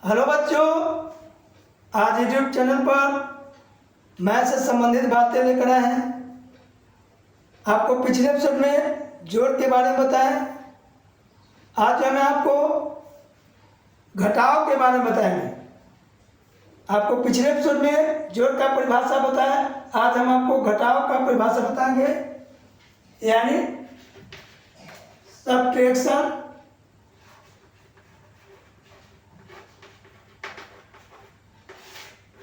Hello बच्चों, आज YouTube channel पर मैथ से संबंधित बातें लेकर आए हैं। आपको पिछले एपिसोड में जोड़ के बारे में बताएं। आज हमें आपको घटाव के बारे में बताएंगे। आपको पिछले एपिसोड में जोड़ का परिभाषा बताया, आज हम आपको घटाव का परिभाषा बताएंगे, यानी सब्ट्रैक्शन,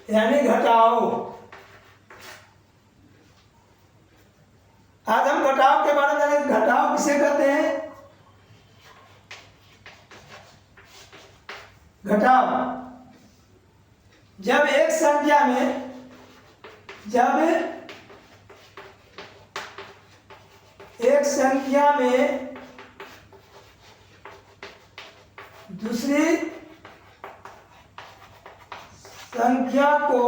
यानी घटाओ। आज हम घटाव के बारे में जानेंगे। घटाव किसे कहते हैं? घटाव जब एक संख्या में दूसरी संख्या को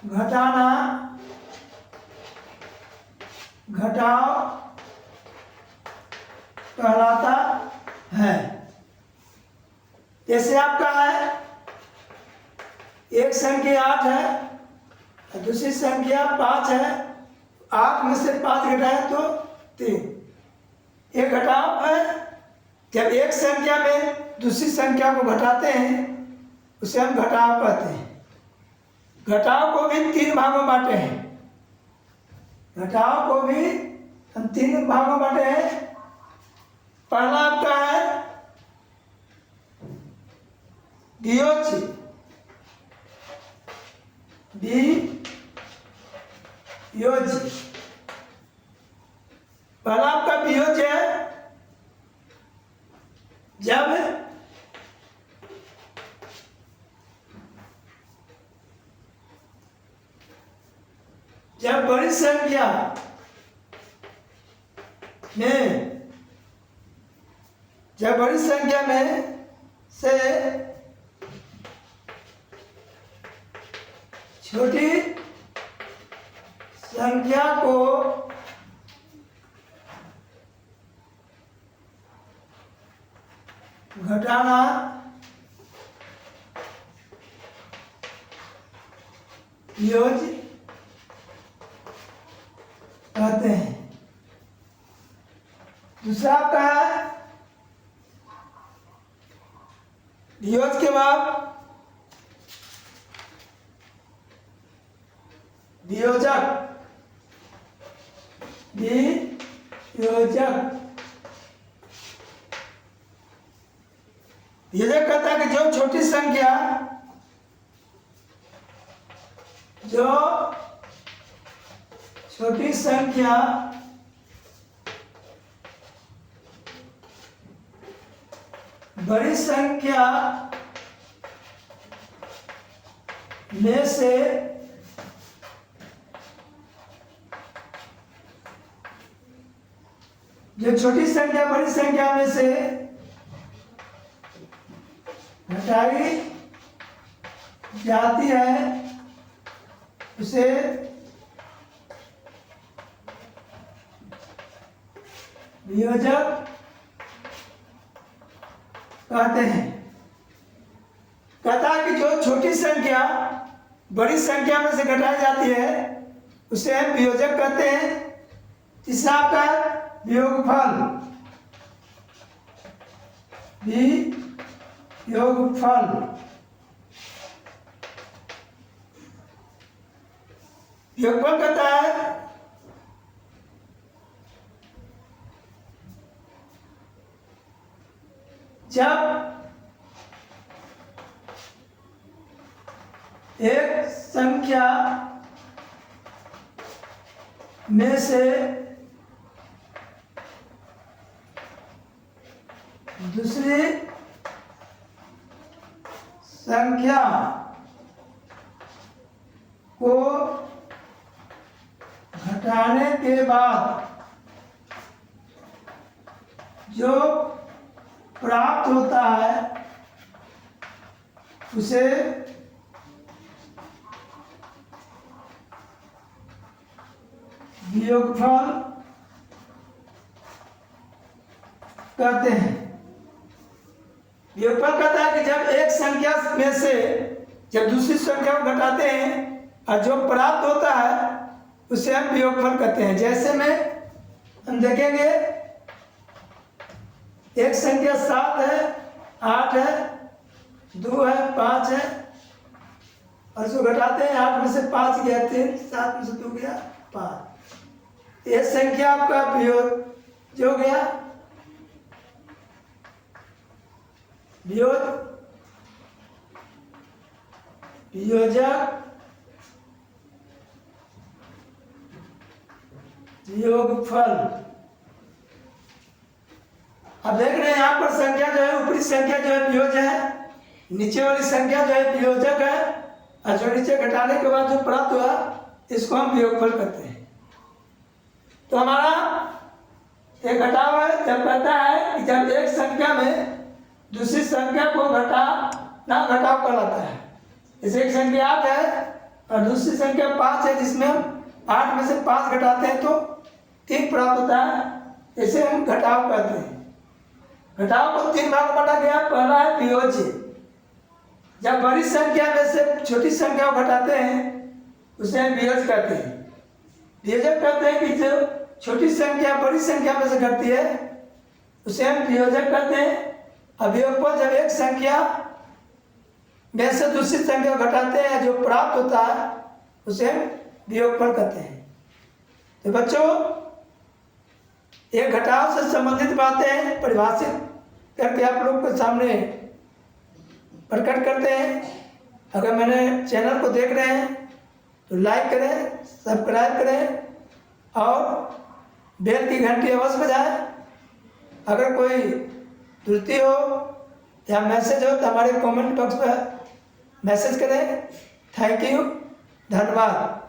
घटाना घटाव कहलाता है। जैसे आपका है, एक संख्या 8 है, दूसरी संख्या 5 है, 8 में से 5 घटाए तो 3, ये घटाव है। जब एक संख्या में दूसरी संख्या को घटाते हैं उसे हम घटाव कहते हैं। घटाव को भी 3 भागों में बांटे हैं। घटाव को भी हम 3 भागों में बांटे हैं। पहला आपका है वियोज्य। पहला आपका वियोज्य है जब बड़ी संख्या में से छोटी संख्या को घटाना वियोज्य कहते हैं। दूसरा आपका है वियोज्य के बाद वियोजक। वियोजक कहता है कि जो छोटी संख्या बड़ी संख्या में से जो छोटी संख्या बड़ी संख्या में से घटाई जाती है उसे वियोजक कहते हैं। कहता है कि जो छोटी संख्या बड़ी संख्या में से घटाई जाती है उसे हम वियोजक कहते हैं। तीसरा आपका वियोगफल। वियोगफल कहता है जब एक संख्या में से दूसरी संख्या को घटाने के बाद जो प्राप्त होता है उसे वियोगफल कहते हैं। वियोगफल कहता है कि जब एक संख्या में से जब दूसरी संख्या को घटाते हैं और जो प्राप्त होता है उसे हम वियोगफल कहते हैं। जैसे में हम देखेंगे एक संख्या 7 है, 8 है, 2 है, 5 है और इसको घटाते हैं, 8 में से 5 गया 3, 7 में से 2 गया 5। ये संख्या आपका वियोग जो गया वियोजक वियोगफल। अब देख रहे हैं यहाँ पर संख्या जो है ऊपरी संख्या जो है वियोज्य है, नीचे वाली संख्या जो है वियोजक है और जो नीचे घटाने के बाद जो प्राप्त हुआ इसको हम वियोगफल कहते हैं। तो हमारा एक घटाव है जब कहता है कि जब एक संख्या में दूसरी संख्या को घटाना घटाव कहलाता है। जैसे एक संख्या 8 है और दूसरी संख्या 5 है जिसमें हम 8 में से 5 घटाते हैं तो 3 प्राप्त होता है, इसे हम घटाव कहते हैं। घटाव को 3 भाग बांटा गया। पहला है वियोज्य, जब बड़ी संख्या में से छोटी संख्या को घटाते हैं उसे हम वियोज्य कहते हैं। वियोजक कहते हैं कि जो छोटी संख्या बड़ी संख्या में से घटती है उसे हम वियोजक कहते हैं। अब वियोगफल जब एक संख्या में से दूसरी संख्या को घटाते हैं जो प्राप्त होता है उसे हम वियोगफल कहते हैं। तो बच्चों ये घटाव से संबंधित बातें परिभाषित करके आप लोग के सामने प्रकट करते हैं। अगर मेरे चैनल को देख रहे हैं तो लाइक करें, सब्सक्राइब करें और बेल की घंटी अवश्य बजाएं। अगर कोई त्रुटि हो या मैसेज हो तो हमारे कमेंट बॉक्स पर मैसेज करें। थैंक यू, धन्यवाद।